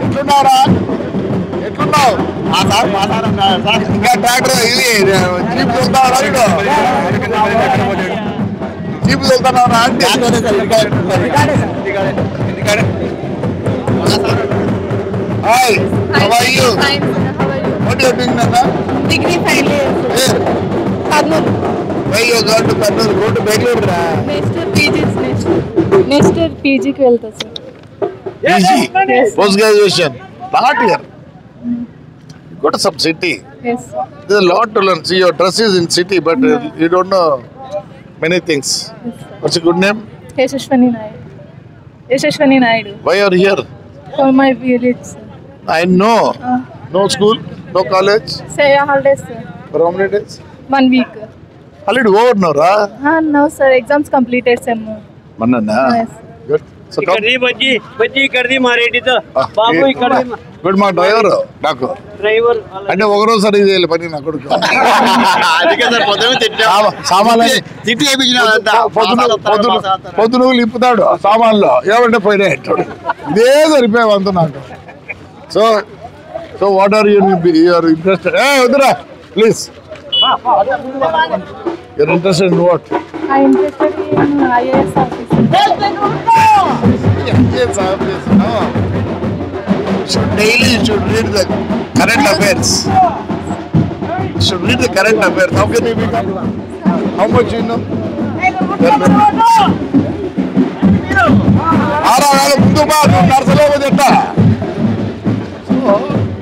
ఎట్లున్నారా? ఎట్లున్నావు? ఇంకా ట్రాక్టర్ ఇది జీప్ వెళ్తావా? జీప్ వెళ్తున్నారా అంటే hi, how are you? What you doing, Nana? Degree final year. Karnool. Why you got to Karnool? Go to Bangalore, ra? Next year PG కి వెళ్తా sir. PG? Post graduation? Not here. Go to some city. Yes. There's a lot to learn. See, your dress is in city, but you don't know many things. What's your good name? Yashashwani Naidu. Why you are here? For my village, sir. I know. No school, no college. Say holidays, sir. For how many days? 1 week. Holiday over now, ra? No, sir. Exams completed, sir. Manana. Yes. Good. So come. బజ్జీ ఇక్కడిది మా రెడ్డితో బాబు ఇక్కడ good మా driver నాకు driver అంటే ఒకరోజు సరి చేయాలి పని నా కొడుకు సామాన్లు పొద్దున ఇప్పుతాడు సామాన్లు ఏమంటే పోయినా అంటాడు ఇదే సరిపోయావు అంత నాకు so so what are you're interested వద్దురా please you're interested in what I interested in IAS officer. Daily you should read the current affairs. You should read the current affairs. How can you become? How much you know?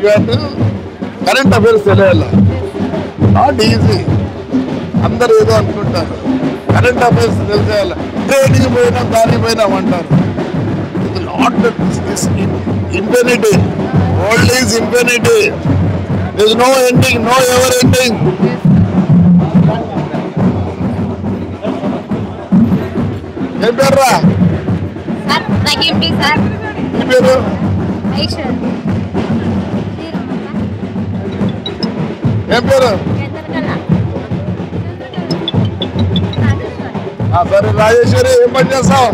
You have to current affairs తెలియాలి. Not easy. అందరూ ఏదో అనుకుంటారు current affairs తెలిసేయాలి training పోయినా దానికి పోయినామంటారు infinity world is infinity there is no ending no ever ending ఏం పేరు రా ఈ పేరు ఏం పేరు సరే రాజేశ్వరి ఏం పని చేస్తావు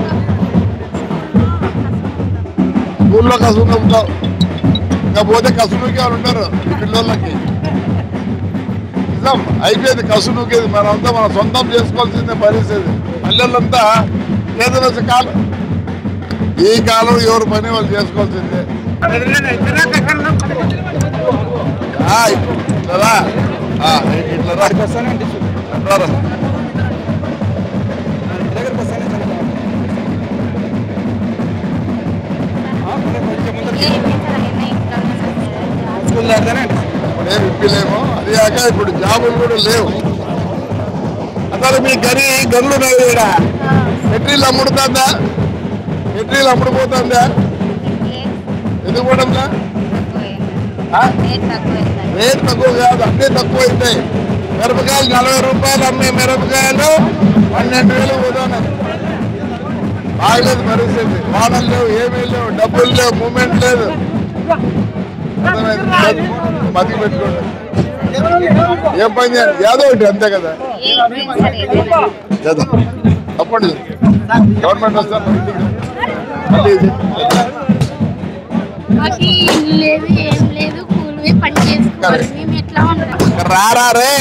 స్కూల్లో కసువు నమ్ముతావు ఇంకా పోతే కసు నూకేవాళ్ళు ఉంటారు ఈ పిల్లలకి నిజం అయిపోయింది కసు నూకేది మనంతా మనం సొంతం చేసుకోవాల్సిందే పరిస్థితి పల్లెళ్ళంతా ఏదైనా కాలం ఈ కాలం ఎవరు పని వాళ్ళు చేసుకోవాల్సిందే ఇట్లా రా ఇప్పుడేం ఇప్పలేము అది కాక ఇప్పుడు జాబులు కూడా లేవు అసలు మీ గనులు ఇక్కడ పెట్రీలు అమ్ముడుతుందా పెట్రీలు అమ్ముడుపోతుందా ఎందుకు పోవడంలా రేట్ తక్కువ కాదు అన్నీ తక్కువ అవుతాయి మిరపకాయలు 40 రూపాయలు అమ్మే మిరపకాయలు 12,000 పోతున్నారు బాగలేదు పరిస్థితి వానలు లేవు ఏమీ లేవు డబ్బులు లేవు మూమెంట్ లేదు మతికి పెట్టుకోండి ఏం పని చేయాలి ఏదో ఒకటి అంతే కదా తప్పండి గవర్నమెంట్ వస్తారు రారా రే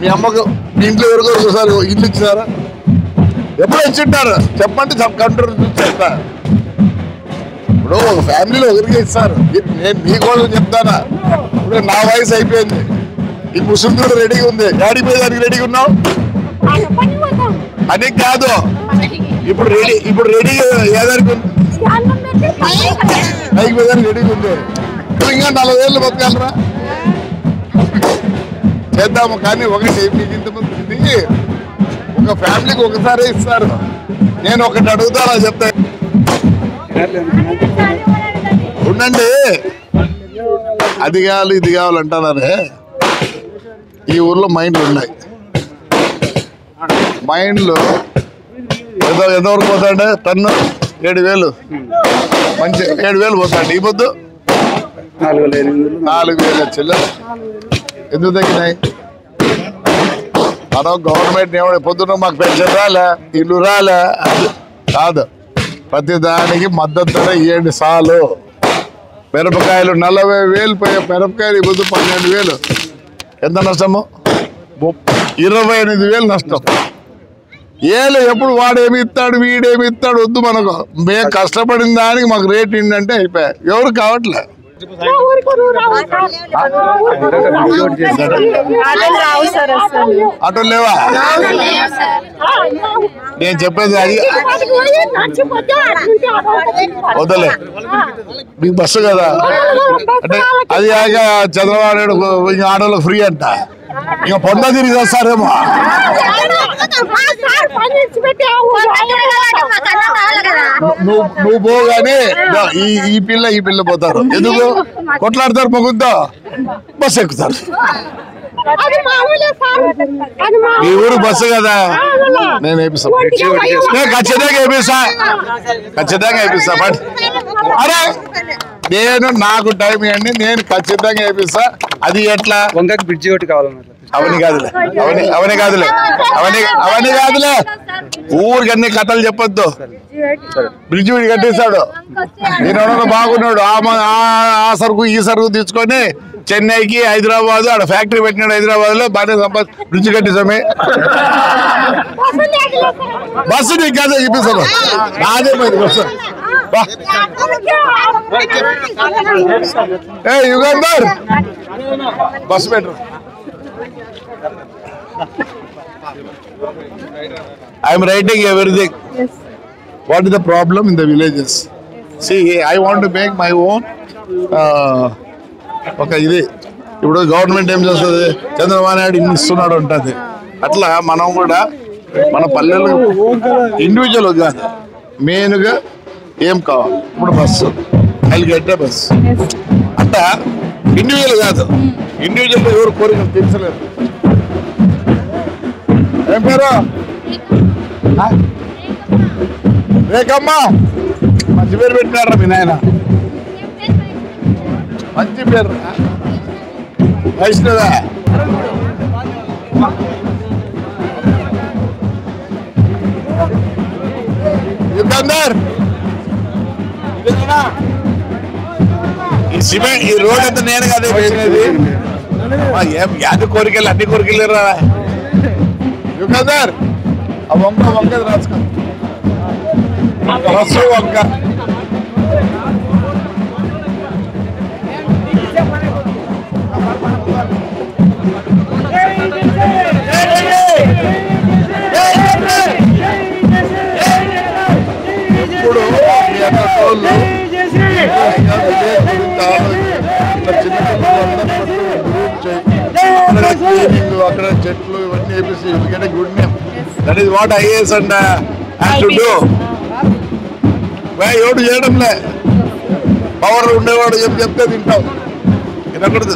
మీ అమ్మకు మీ ఇంట్లో ఎవరికొరకు ఒకసారి ఇల్లు ఇచ్చినారా ఎప్పుడు ఇచ్చింటారు చెప్పండి కంట్రోల్ చూస్తా ఇప్పుడు ఒక ఫ్యామిలీలో ఒకరికి ఇస్తారు నేను మీకోసం చెప్తానా ఇప్పుడు నా వయసు అయిపోయింది ఈ ముసుందుడు రెడీగా ఉంది డాడీ పోయేదానికి రెడీగా ఉన్నావు అని కాదు ఇప్పుడు రెడీగా ఏదానికి ఉంది పైకి పోయేదానికి రెడీగా ఉంది ఇప్పుడు ఇంకా 40 ఏళ్ళు బతకాలరా చేద్దాము కానీ ఒకటి మీకు ఇంతమంది ఒక ఫ్యామిలీకి ఒకసారి ఇస్తారు నేను ఒకటి అడుగుతానా చెప్తా ఉండండి అది కావాలి ఇది కావాలంటున్నారే ఈ ఊర్లో మైండ్లు ఉన్నాయి మైండ్లు ఎంతవరకు పోతాండే టన్ను 7,000 మంచి 7,000 పోతాండి ఈ పొద్దు 4,000 చిల్లర ఎందుకు తగ్గినాయి? మనం గవర్నమెంట్ ఏమో పొద్దున్న మాకు పెన్షన్ రాలే, ఇల్లు రాలే కాదు. ప్రతి దానికి మద్దతు ధర 7 సార్లు. మిరపకాయలు 40,000 పోయే మిరపకాయలు ఇప్పుడు 12,000. ఎంత నష్టము? 28,000 నష్టం. ఎప్పుడు వాడేమి ఇస్తాడు వీడేమి ఇస్తాడు వద్దు మనకు. మేము కష్టపడిన దానికి మాకు రేట్ ఏంటంటే అయిపోయాయి. ఎవరు కావట్లే. ఆటో లేవా? నేను చెప్పేది అది వదలే. మీకు బస్సు కదా అంటే అది చంద్రబాబు నాయుడు ఆటోలో ఫ్రీ అంట. ఇక పొంద తిరిగి వస్తారేమో. నువ్వు పోగానే ఈ పిల్ల పోతారు. ఎందుకు కొట్లాడతారు? మొగ్గుతో బస్సు ఎక్కుతారు. మీ ఊరు బస్సు కదా, నేను వేపిస్తాను. ఖచ్చితంగా వేపిస్తా. బట్ అరే నేను నాకు టైం ఇవ్వండి, నేను ఖచ్చితంగా వేపిస్తా. అది ఎట్లా? బ్రిడ్జి ఒకటి కావాలన్నమాట. అవన్నీ కాదులే ఊరికి కథలు చెప్పొద్దు. బ్రిడ్జి కట్టేస్తాడు. నేను బాగున్నాడు. ఆ సరుకు ఈ సరుకు తీసుకొని చెన్నైకి హైదరాబాద్ ఆడ ఫ్యాక్టరీ పెట్టినాడు. హైదరాబాద్ లో బాగా బ్రిడ్జి కట్టేసామే. బస్సు నీకు కాదు చూపిస్తాను. అదే బస్సు. ఏ యుగంధర్ బస్సు పెట్టరు. I am writing everything. Yes. What is the problem in the villages? See, I want to make my own. ఒక ఇది ఇప్పుడు గవర్నమెంట్ ఏం చేస్తుంది? చంద్రబాబు నాయుడు ఇన్ని ఇస్తున్నాడు ఉంటుంది. అట్లా మనం కూడా మన పల్లెలు ఇండివిజువల్ కాదు, మెయిన్గా ఏం కావాలి? ఇప్పుడు బస్సు గట్టే బస్సు అట్లా ఇండివిజువల్ కాదు. ఇండివిజువల్ ఎవరు కోరికలు తీర్చలేరు. ఏం పేరు? రేఖమ్మా. మంచి పేరు పెట్టినారా మీ నాయన? మంచి పేరు. వైష్ణవా? యుగంధర్ ఈ సిమెంట్ ఈ రోడ్ అంతా నేను కదా వేసినది. అది కోరికలు అన్ని కోరికలు రా యుగంధర్. ఆ వంక రాసుకో. రస్సు వంక. ఇప్పుడు మీ అన్నోళ్ళు అక్కడ చెట్లు ఇవన్నీ వేపిస్తే ఎందుకంటే good name. That is what IAS and has to do. ఎవడు చేయడంలే. పవర్ ఉండేవాడు చెప్తే తింటావు. వినకూడదు.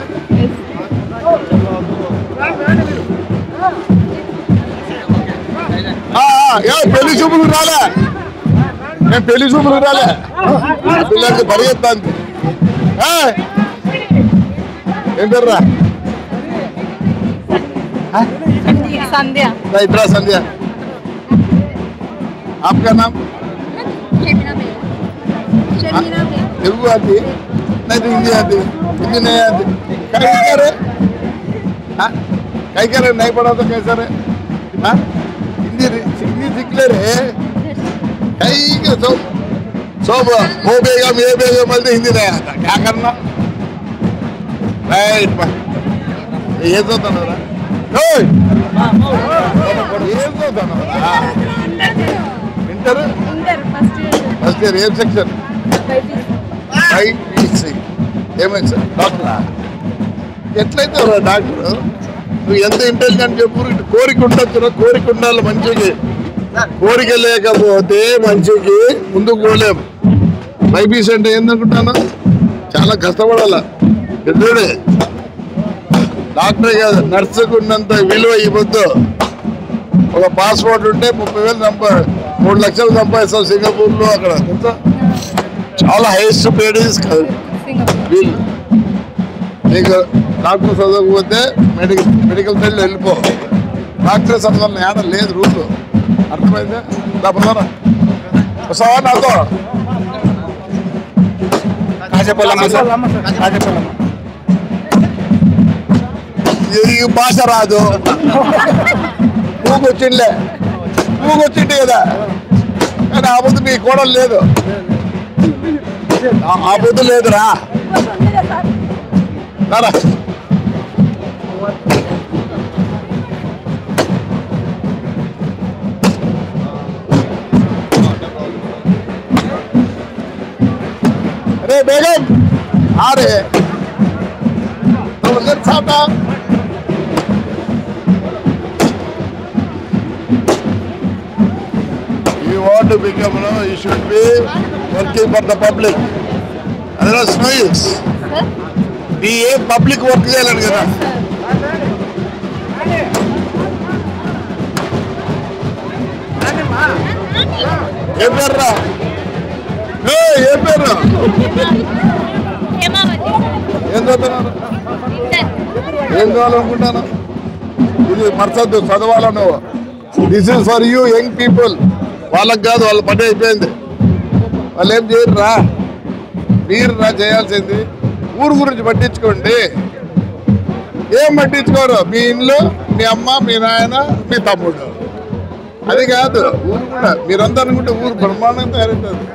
పెళ్లి చూపులు రాలే. నేను పెళ్లి చూపులు రాలే. పిల్లలకి పరిగెత్తాను. ఏం పేర్రా? संध्या. इतना संध्या. आपका नाम? तेलुगु आती? नहीं तो हिंदी आती? हिंदी नहीं आती? क्या करे? क्या करे? नहीं पढ़ा तो कैसा रे? हिंदी सीख ले रे. सब वो बेगम ये बेगम बोलते हिंदी नहीं आता. क्या करना? राइट. ये तो था ना. ఇంటర్ ఫస్ట్ ఇయర్ ఏం సెక్షన్? ఏమైంది సార్? డాక్టరా? ఎట్లయితే డాక్టర్ నువ్వు ఎంత ఇంటెలిజెంట్ చెప్పు. కోరిక ఉండొచ్చు. కోరిక ఉండాలి మంచికి. కోరిక లేకపోతే మంచికి ముందుకు పోలేము. బైపీసీ అంటే ఏందనుకుంటాను? చాలా కష్టపడాల. ఎదుడే డాక్టర్ కాదు, నర్సుకు ఉన్నంత విలువ ఇవ్వద్దు. ఒక పాస్పోర్ట్ ఉంటే 30,000 3 లక్షలు సంపాదిస్తావు సింగపూర్లో. అక్కడ చాలా హైయెస్ట్ పేడ్ వీళ్ళు. నీకు డాక్టర్ చదవకపోతే మెడికల్ ఫీల్డ్ వెళ్ళిపో. డాక్టర్ చదవాలని ఏడ లేదు రూల్. అర్థమైందే? ప్రధాన వస్తావా నాతో? ఈ భాష రాదు. ఊగొచ్చిండే కదా, కానీ ఆ బుద్ధి మీ కోడలు లేదు. ఆ బుద్ధి లేదురా. अरे बेगम आ रहे तो साहब you want to become, you should be working for the public. Otherwise no use. be a public work చేయాలని కదా. ఏ పేర్రా? ఏం పేరు? ఏం చదువుతున్నారు? ఏం చదవాలనుకుంటాను? ఇది మర్చద్దు, చదవాల నువ్వు. This is for you young people. వాళ్ళకి కాదు, వాళ్ళ పని అయిపోయింది. వాళ్ళు ఏం చేయరురా, మీరు రా చేయాల్సింది. ఊరు గురించి పట్టించుకోండి. ఏం పట్టించుకోరు? మీ ఇంట్లో మీ అమ్మ, మీ నాయన, మీ తమ్ముడు. అది కాదు ఊరు కూడా. మీరంతా అనుకుంటే ఊరు బ్రహ్మాండంగా తయారవుతుంది.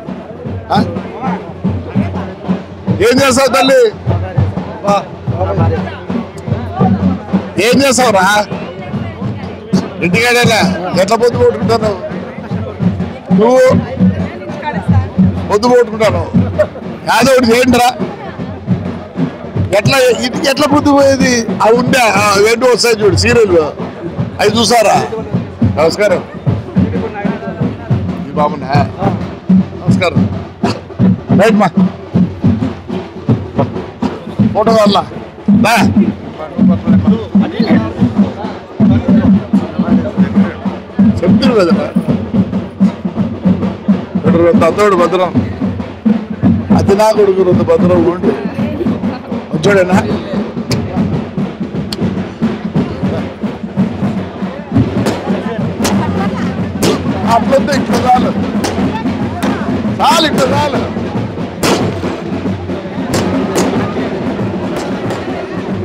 ఏం చేస్తావు తల్లి? ఏం చేస్తావురా? ఇంటికాడేనా? ఎట్లా పొద్దు పోట్టుకుంటాను నువ్వు? పొద్దు పోట్టుకుంటాను యాదో ఒకటి చేయండిరా. ఎట్లా ఇంటికి ఎట్లా పొద్దు పోయేది? అవి ఉండే ఏంటో వస్తాయి చూడు సీరియల్, అవి చూసారా? నమస్కారం ఈ బాబునా? నమస్కారం. రైట్ మా ఫోటో వల్ల చెప్తున్నారు కదా అతోడు భద్రం. అది నా కొడుకు రెండు భద్రం ఉండి వచ్చాడేనా? అట్లొద్దు, ఇక్కడ చాలు చాలు, ఇక్కడ చాలు.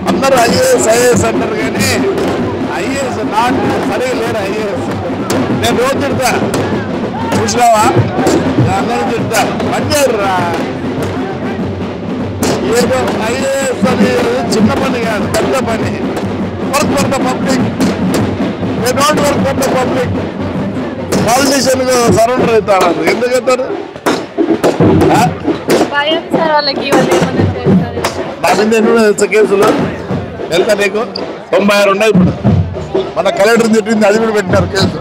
అందరూ ఐఏఎస్ అంటారు కానీ ఐఏఎస్ నాట్ సరే లేరు. ఐఏఎస్ నేను రోజు తిడతా, చూసినావా? అందరూ తిడతా. పనిచేయరురా. ఏదో ఐఏఎస్ అనేది చిన్న పని కాదు, పెద్ద పని. Work for the public. They don't work for the public. Politician surrender అవుతారు. ఎందుకు అవుతారు? నా మీద ఎన్నో కేసులు వెళ్తా నీకు. 96 ఉన్నాయి ఇప్పుడు. మన కలెక్టర్ తిట్టింది, అది కూడా పెట్టినారు కేసు.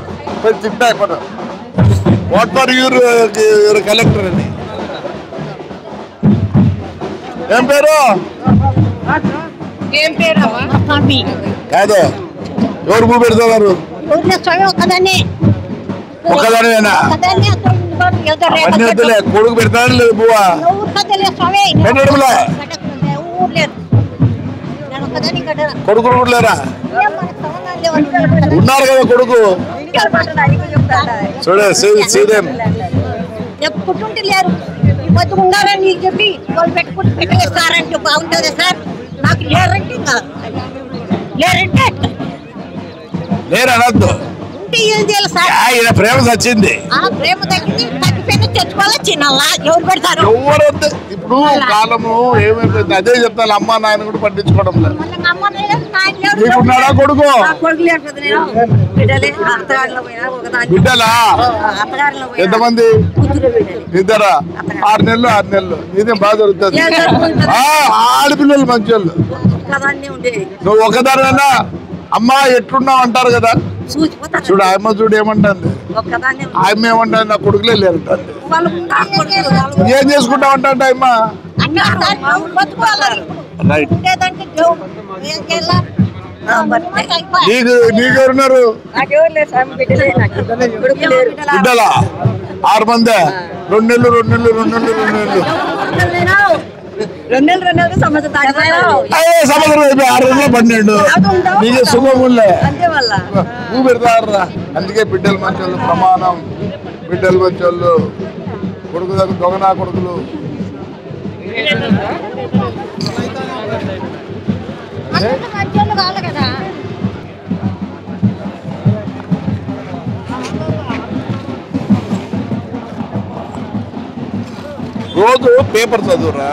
తిట్టా ఇప్పుడు వాట్ ఫర్ యూర్ కలెక్టర్ అని. ఏం పేరు? కాదు, ఎవరు భూ పెడతారు? ఒక్కదానివేనా? అన్నీ కొడుకు పెడతాడు లేదు భూవా పెట్టడంలే. కొడుకులు కూడా లేరా? ఉన్నారు కదా కొడుకు. చూడే సీదేం చెప్పుకుంటుంటే లేరు. పొద్దు ఉండాలని నీకు చెప్పి వాళ్ళు పెట్టుకుంటూ పెట్టేస్తారంటే బాగుంటుంది సార్. నాకు లేరంటే లేరంటే లేరనద్దు. ఉంటే ఏం చేయాలి సార్? ఈయన ప్రేమ వచ్చింది. ప్రేమ తగ్గింది, తగ్గిపోయిన తెచ్చుకోవాలి. చిన్నలా ఎవరు పెడతారు? ఎవరొద్దు. ఇప్పుడు కాలము ఏమైపోయింది? అదే చెప్తాను. అమ్మ నాయన కూడా పట్టించుకోవడం లేదు. నీకున్నాడా కొడుకు? బిడ్డలా? ఎంతమంది? ఇద్దరా? 6 నెలలు 6 నెలలు. ఇదే బాగా జరుగుతుంది. ఆడపిల్లలు మంచి వాళ్ళు. నువ్వు ఒకదానివైనా అమ్మా ఎట్లున్నావు అంటారు కదా. చూడు ఆయమ్మ చూడు ఏమంటుంది. ఆయమ్మ ఏమంటుంది? నా కొడుకులే లేరంటుంది. ఏం చేసుకుంటావు అంటే ఆయమ్మ రైట్. నీకెవరున్నారు? బిడ్డలా? 6 మంది. 2 నెలలు 2 నెలలు 2 నెలలు 2 నెలలు. 2 నెలలు సంవత్సరం సంవత్సరం అయిపోయి 6 రోజుల్లో 12 నీకే శుభములే అంతే వల్ల నువ్వు పెడతారా. అందుకే బిడ్డలు మంచోళ్ళు ప్రమాణం, బిడ్డలు మంచోళ్ళు, కొడుకు దగ్గర దొంగనా కొడుకులు. కదా రోజు పేపర్ చదువురా.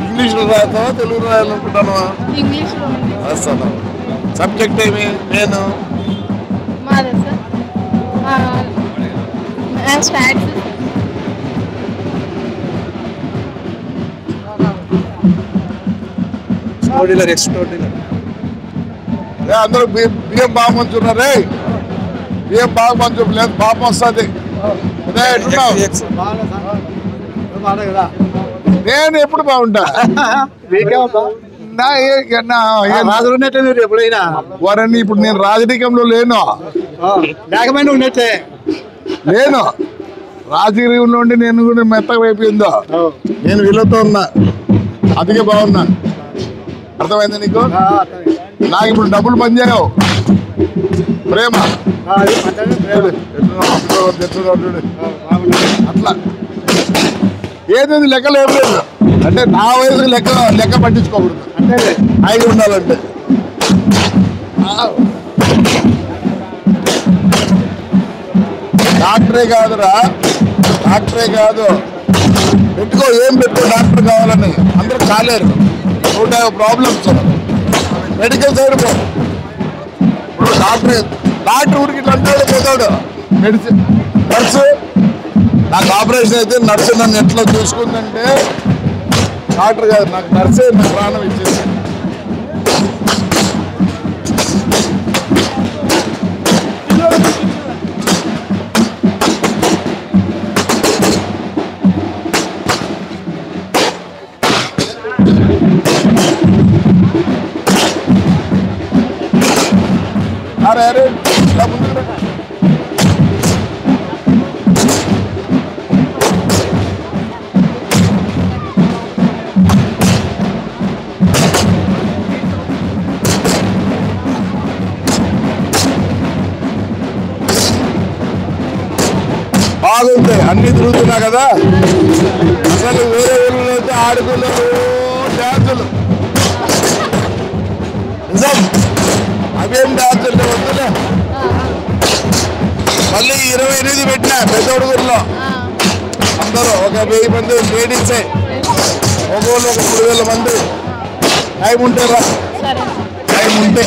ఇంగ్లీష్లో రాస్తావా తెలుగులో రాయాలనుకుంటాను? రాస్తాను. సబ్జెక్ట్ ఏమి? నేను అందరూ బియ్యం బాగా మంచున్నారే, బియ్యం బాగా మంచు లేదు పాపం వస్తుంది. నేను ఎప్పుడు బాగుంటా ఎప్పుడైనా వారని. ఇప్పుడు నేను రాజకీయంలో లేను, లేకపోయినా ఉన్నట్టే లేను రాజకీయంలో ఉండి నేను కూడా మెత్తగా అయిపోయిందో. నేను వీళ్ళతో ఉన్నా, అందుకే బాగున్నా. అర్థమైంది నీకు? నాకు ఇప్పుడు డబ్బులు పనిచేయవు, ప్రేమ అట్లా ఏది లెక్కలు ఏం లేదు. అంటే నా వయసుకు లెక్క పట్టించుకోకూడదు, హాయిగా ఉండాలంటే. డాక్టరే కాదురా, డాక్టరే కాదు, పెట్టుకో ఏం పెట్టుకో డాక్టర్ కావాలని. అందరూ కాలేరు, 150 ప్రాబ్లమ్స్ మెడికల్ సైడ్. ఇప్పుడు డాక్టర్ ఊరికి ఇట్లా అంటాడు పోతాడు. మెడిసిన్ నర్సు, నాకు ఆపరేషన్ అయితే నర్సు నన్ను ఎట్లా చూసుకుందంటే, డాక్టర్ కాదు నాకు నర్సే నాకు ప్రాణం ఇచ్చేది. అరే అరే బాగుంటాయి అన్ని తిరుగుతున్నా కదా. అసలు వేరే ఊళ్ళో అయితే ఆడుకులు డ్యాన్సులు, నిజం అవేం డ్యాన్సులు వద్దులే. మళ్ళీ 28 పెట్టినా పెద్ద ఉడుగుల్లో అందరూ ఒక 1000 మంది లేడీసే, ఒక్కొక్కరు ఒక 3000 మంది. టైం ఉంటే రా, టైం ఉంటే.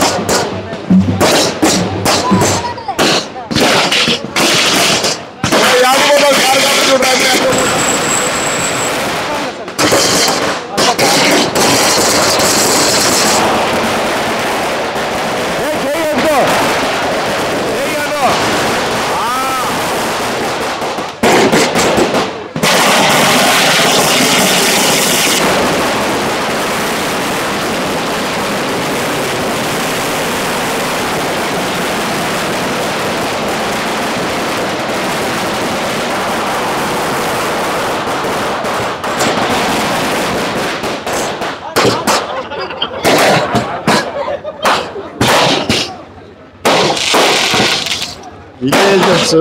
విలేజర్స్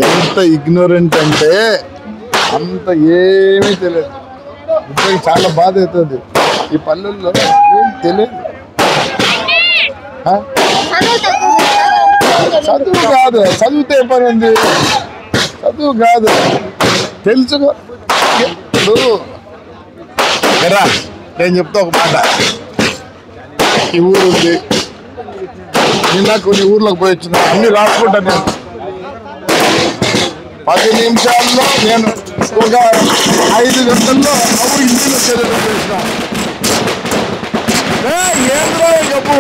ఎంత ఇగ్నోరెంట్ అంటే అంత ఏమీ తెలియదు. ఇప్పటికి చాలా బాధ అవుతుంది. ఈ పల్లెల్లో ఏం తెలియదు. చదువు కాదు, చదివితే ఏ పని ఉంది? చదువు కాదు, తెలుసుకో. ఇప్పుడు నేను చెప్తా ఒక మాట. ఈ ఊరు ఉంది, నిన్న కొన్ని ఊర్లకు పోయి వచ్చిన, అన్ని రాసుకుంటాను నేను. 10 నిమిషాల్లో నేను ఒక 5 గంటల్లో అప్పుడు ఇంటిలో చదువు చేసిన. ఏంద్రా గబ్బు,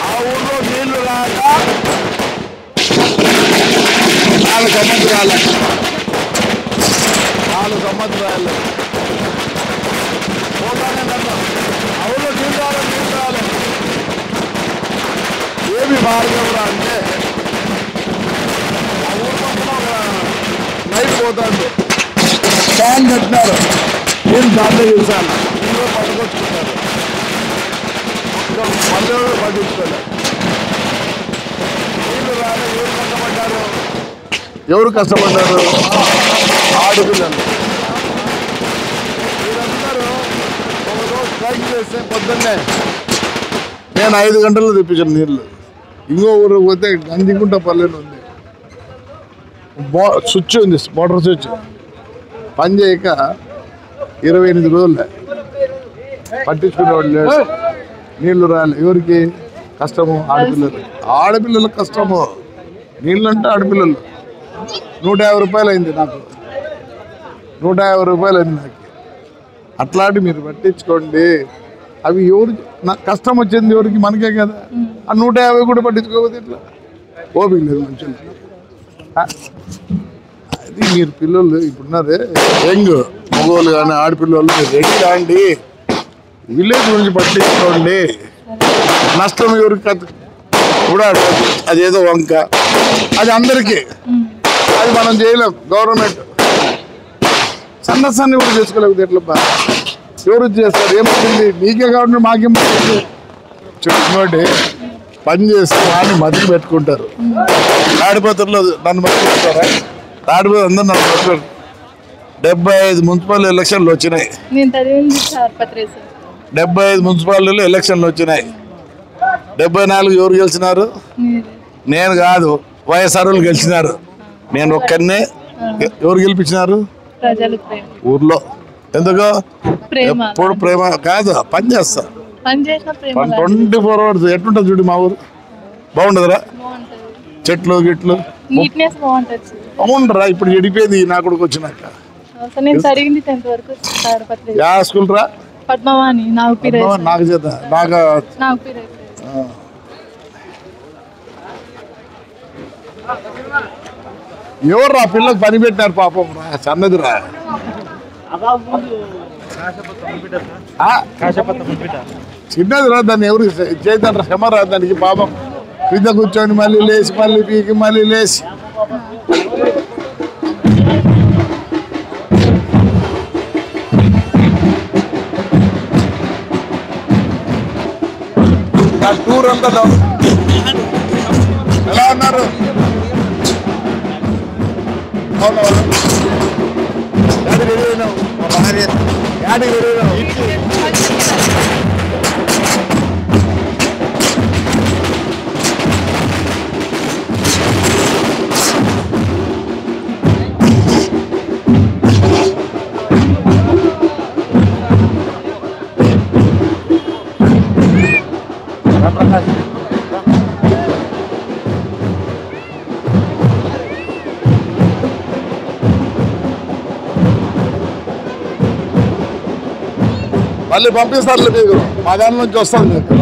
ఆ ఊర్లో నీళ్లు రాక 4 సంవత్సరాలు 4 సంవత్సరాలు పోతానే నన్ను అవులో నీళ్ళు రావాలి. ఏమి మార్గం రా అంటే పోతాడు ఫ్యాన్ కట్టినారు నేను దాంట్లో చూసాను పట్టుకొచ్చుకుంటారు మళ్ళీ పట్టించుకోలేదు నీళ్ళు రాలే ఎవరు కష్టపడ్డారు ఆడపిల్లలు మీరందరూ ఒక రోజు స్ట్రైక్ చేస్తే పొద్దున్నే నేను 5 గంటల్లో తెప్పించాను నీళ్ళు ఇంకో ఊరు పోతే గంజిగుంట పల్లెలు ఉంది స్విచ్ ఉంది మోటార్ స్విచ్ పని చేయక 28 రోజులే పట్టించుకునేవాడు లేడు నీళ్లు రాలే ఎవరికి కష్టము ఆడపిల్లలకు కష్టము నీళ్ళు అంటే ఆడపిల్లలు 150 రూపాయలు అయింది నాకు 150 రూపాయలు అయింది నాకు అట్లాంటి మీరు పట్టించుకోండి అవి ఎవరు నాకు కష్టం వచ్చింది ఎవరికి మనకే కదా ఆ 150 కూడా పట్టించుకోకపోతే ఇట్లా ఓపిక లేదు మనుషులు అది మీరు పిల్లలు ఇప్పుడున్నారే యంగ్ మగవాళ్ళు కానీ ఆడపిల్లలు మీరు రెడీ కాండి విలేజ్ గురించి పట్టించుకోండి నష్టం ఎవరికి కూడా అదేదో వంక అది అందరికీ అది మనం చేయలేం గవర్నమెంట్ సన్న కూడా చేసుకోలేకపోతే ఎట్లా ఎవరు చేస్తారు ఏమవుతుంది మీకే కాబట్టి మాకేమవుతుంది చెప్పినోటి పని చేస్తే వాడిని మధ్య పెట్టుకుంటారు తాడిపత్రిలో నన్ను మర్చిపోతారా తాడిపత్రి అందరూ నన్ను మర్చిపోతారు 75 మున్సిపల్ ఎలక్షన్లు వచ్చినాయి 75 మున్సిపాలిటీలో ఎలక్షన్లు వచ్చినాయి 74 ఎవరు గెలిచినారు నేను కాదు వైఎస్ఆర్లు గెలిచినారు నేను ఒక్కరినే ఎవరు గెలిపించినారు ఊర్లో ఎందుకో ఎప్పుడు ప్రేమ కాదు పని చేస్తా 24 అవర్స్ ఎట్లుంటుంది చూడు మా ఊరు బాగుండదురా చెట్లు గిట్లు బాగుండరా ఇప్పుడు చెడిపోయింది నా కొడుకు వచ్చినాక యా స్కూల్ రా నాకు చేత నాకు ఎవరు రా పిల్లలకు పని పెట్టారు పాపం రా సన్నదిరా చిన్నది రా దాన్ని ఎవరు చేద్దాం శ్రమ రా దానికి పాపం కింద కూర్చొని మళ్ళీ లేచి మళ్ళీ పీకి మళ్ళీ లేచి టూర్ అంతా ఎలా ఉన్నారు మళ్ళీ పంపిస్తారు మీకు మా దాని నుంచి వస్తుంది మీకు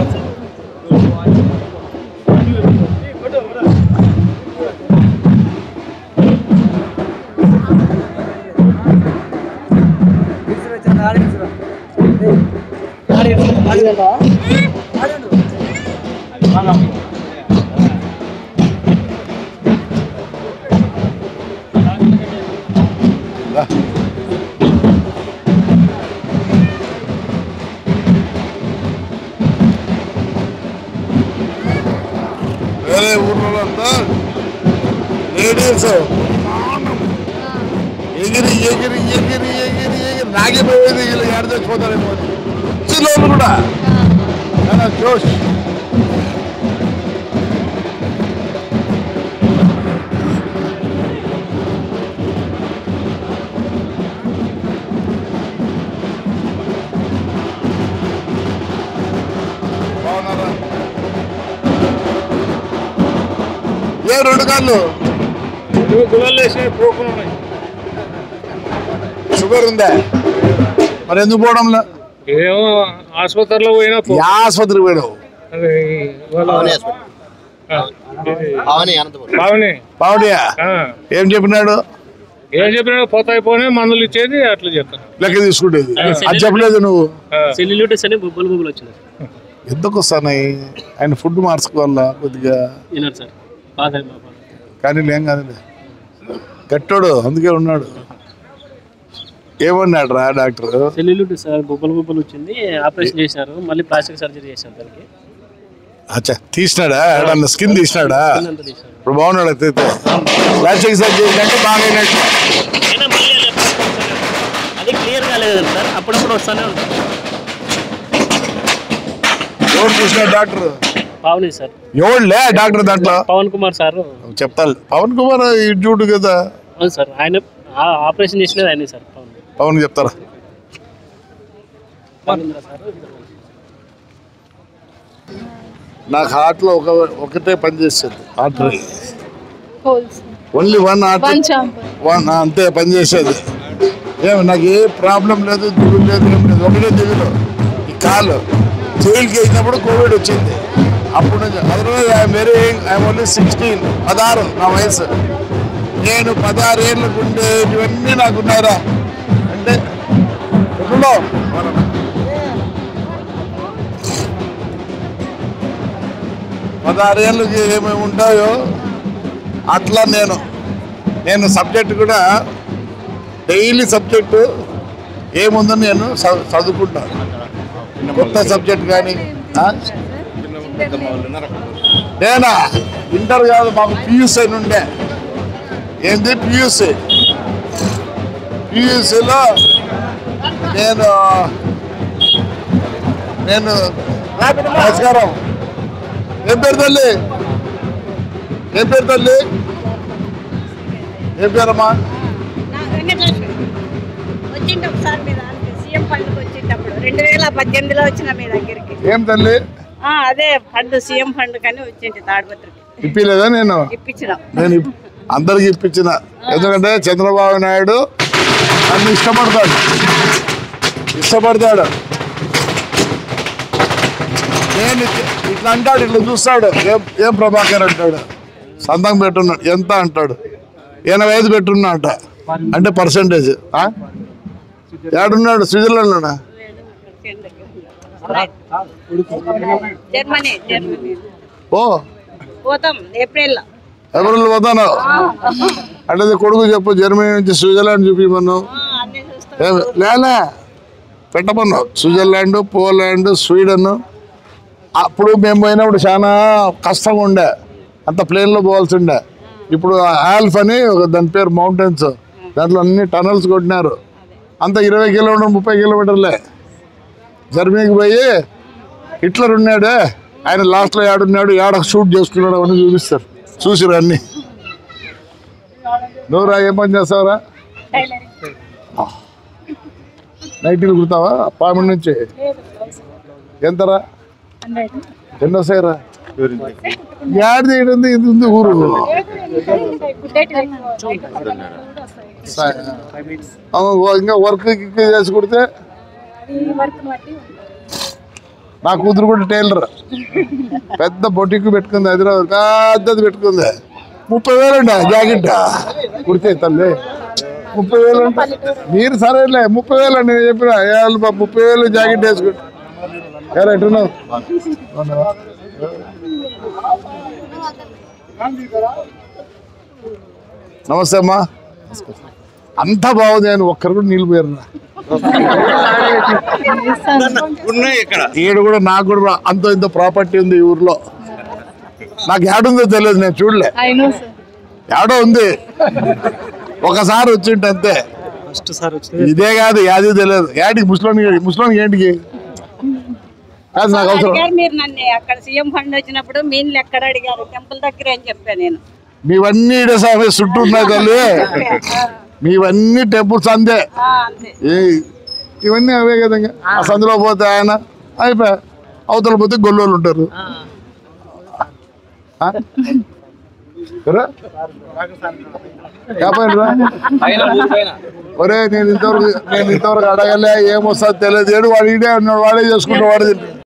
వేరే ఊర్లంతా లేడీస్ ఎగిరి ఎగిరి ఎగిరి ఎగిరి ఎగిరి నాగిపోయేది వీళ్ళు ఎడ తెచ్చిపోతారేమో చిలోళ్ళు కూడా జోష్ బాగున్నారా ఏ 2 కాళ్ళు షుగర్ ఉందా మరి ఎందుకు పోవడంలో ఆసుపత్రిలో పోయినా ఆసుపత్రికి పోయావు పావనియా ఏం చెప్పినాడు పోతాయి పోనే మందులు ఇచ్చేది అట్లా చెప్తాను లెక్క తీసుకుంటేది అది చెప్పలేదు నువ్వు సెల్యులైటిస్ అని బొబ్బలు బొబ్బలు వచ్చినాయి ఎందుకు వస్తున్నాయి ఆయన ఫుడ్ మార్చుకోవాలా కొద్దిగా కానీ ఏం కాదులే గట్టోడు అందుకే ఉన్నాడు. ఏమన్నాడు రా డాక్టర్? సెల్యులిటీ సార్, గుబ్బలు వచ్చింది, ఆపరేషన్ చేశారు, మళ్ళీ ప్లాస్టిక్ సర్జరీ చేశారు దానికి. అచ్చా తీసినాడా? స్కిన్ తీసినాడా? అంతా తీశారు. ఇప్పుడు బాగున్నాడు. అయితే ప్లాస్టిక్ సర్జరీ అంటే బాగా అయినట్టు. అయినా మళ్ళీ అది క్లియర్ కాలేదు సార్, అప్పుడప్పుడు వస్తానే ఉంటుంది. ఎవరు చూసినాడు డాక్టర్? పావని సార్. ఎవరులే డాక్టర్ దాంట్లో? పవన్ కుమార్ సార్ చెప్తాను. పవన్ కుమార్ ఇడ్జూడు కదా. అవును సార్, ఆయన ఆపరేషన్ చేసినది ఆయన సార్. పవన్ చెప్తారా? నాకు హార్ట్ లో ఒకటే పని చేసేది, ఆర్టరీ. ఓన్లీ వన్ ఆర్టరీ, అంతే పని చేసేది. నాకు ఏ ప్రాబ్లం లేదు, దిగులు లేదు, ఏం లేదు. ఒకటే దిగులు, ఈ కాలు. జైలుకి వెళ్ళినప్పుడు కోవిడ్ వచ్చింది. అప్పుడు నుంచి అదర్వైజ్ ఐఎమ్ ఓన్లీ 16, 16 నా వయసు. నేను 16 ఏళ్ళకు ఉండే ఇవన్నీ నాకు ఉన్నారా అంటే ఎప్పుడో 16 ఏళ్ళకి ఏమేమి ఉంటాయో అట్లా నేను సబ్జెక్ట్ కూడా డైలీ సబ్జెక్టు ఏముందని నేను చదువుకుంటాను. కొత్త సబ్జెక్ట్ కానీ. నేనా ఇంటర్ కాదు, మాకు పియూసీ అని ఉండే. ఏంది పియూసీలో నేను నమస్కారం. ఏం పేరు తల్లి? ఏం పేరమ్మా? వచ్చిండు ఒకసారి మీ దానికి సీఎం ఫండ్కి వచ్చినప్పుడు 2018లో వచ్చిన మీ దగ్గరికి. ఏం తల్లి? అదే ఫండ్, సీఎం ఫండ్ కానీ వచ్చింది తాడిపత్రికి. ఇప్పిలేదా? నేను అందరికి ఇప్పించిన. ఎందుకంటే చంద్రబాబు నాయుడు నన్ను ఇష్టపడతాడు. నేను ఇట్లా అంటాడు, ఇట్లా చూస్తాడు. ఏం ప్రభాకర్ అంటాడు, సంతకం పెట్టున్నాడు. ఎంత అంటాడు? 85 పెట్టున్నా అంట. అంటే పర్సంటేజ్. ఏడున్నాడు? స్విట్జర్లాండ్. ఓ పోతాం ఏప్రిల్ పోతాను అంటే కొడుకు చెప్పు, జర్మనీ నుంచి స్విట్జర్లాండ్ చూపిమన్నావు. లేలే పెట్టమన్నావు. Switzerland, Poland, Sweden. అప్పుడు మేము పోయినప్పుడు చాలా కష్టంగా ఉండే, అంత ప్లేన్లో పోవాల్సి ఉండే. ఇప్పుడు ఆల్ఫ్ అని దాని పేరు, మౌంటైన్స్, దాంట్లో అన్ని టనల్స్ కొట్టినారు. అంత 20 కిలోమీటర్ 30 కిలోమీటర్లే. జర్మనీకి పోయి హిట్లర్ ఉన్నాడే, ఆయన లాస్ట్లో ఏడున్నాడు, ఏడ షూట్ చేసుకున్నాడు అవన్నీ చూపిస్తారు. చూసిరు అన్ని. నువ్వురా ఏం పని చేస్తావురా? నైట్లు కుడతావా? పామిడి నుంచి ఎంతరా? ఎన్నో సైరా? యాడ్ చేయడం ఇది ఉంది ఊరు. ఇంకా వర్క్ చేసి కుడితే. నా కూతురు కూడా టైలర్, పెద్ద బొటిక్ పెట్టుకుంది, హైదరాబాద్ పెద్దది పెట్టుకుంది. 30,000 అండి జాకెట్ కుడితే తల్లి. 30,000 అంటే మీరు సరేలే. 30,000 అండి నేను చెప్పిన. 30,000 జాకెట్ వేసుకుంటా. ఎట్టున్నావు? నమస్తే అమ్మా. అంతా బాగుంది. ఆయన ఒక్కరు కూడా నీళ్ళు పోయారు. ఈడు కూడా నాకు కూడా అంత ఇంత ప్రాపర్టీ ఉంది ఈ ఊర్లో. నాకు ఏడుందో తెలియదు, నేను చూడలే. ఏడో ఉంది, ఒకసారి వచ్చింటే అంతే. ఇదే కాదు, యాది తెలియదు. యాడికి ముస్లింకి ఏంటికి కాదు నాకు అవసరం. మీరు నన్ను అక్కడ సీఎం ఫండ్ వచ్చినప్పుడు మీన్లు ఎక్కడ అడిగారు? టెంపుల్ దగ్గర అని చెప్పాను నేను. మీవన్నీ చుట్టూ ఉన్నాయి తల్లి, మీవన్నీ టెంపుల్స్ అంతే. ఇవన్నీ అవే కదా. ఆ సందులో పోతే ఆయన అయిపోయా, అవతల పోతే గొల్లోళ్ళు ఉంటారు. ఒరే నేను ఇంతవరకు అడగలే, ఏమొస్తుంది తెలియదు. వాడు ఇడే ఉన్నాడు, వాడే చేసుకుంటా, వాడే